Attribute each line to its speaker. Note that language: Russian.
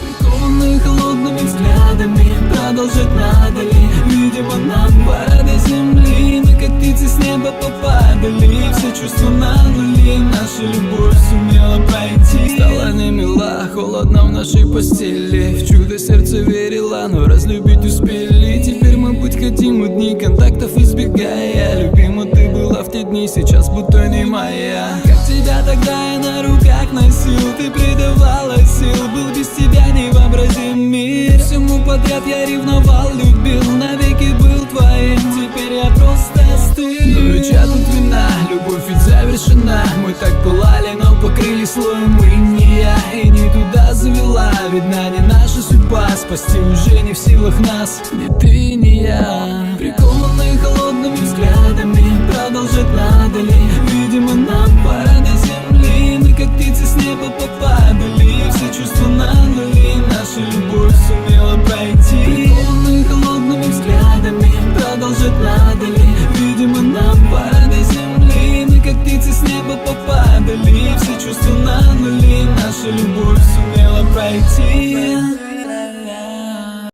Speaker 1: Прикованные холодными взглядами, продолжать надо ли? Видимо, нам пора до земли. Мы как птицы с неба попадали, все чувства на нули. Наша любовь сумела пройти. Стала не мила, холодно в нашей постели. В чудо сердце верила, но разлюбить успели. Теперь мы путь хотим одни, контактов избегая. Любима ты была в те дни, сейчас будто не моя. Как тебя тогда я на руках носил, ты придавала сил. Был без тебя невообразим мир. Всему подряд я ревновал, любил, навеки был твоим. Теперь я просто остыл. Но ведь я тут вина, любовь ведь завершена. Мы так пылали, но покрыли слоем мы не я. И не туда завела, видна не наша судьба. Спасти уже не в силах нас, ни ты, ни я. Прикованные холодными взглядами, продолжать надо ли? Видимо, нам пора до земли. Мы как птицы с неба попадали, все чувства на нули. Наша любовь сумела пройти. Прикованные холодными взглядами, продолжать надо ли? Видимо, нам пора до земли. Мы как птицы с неба попадали, все чувства на нули. Наша любовь сумела пройти.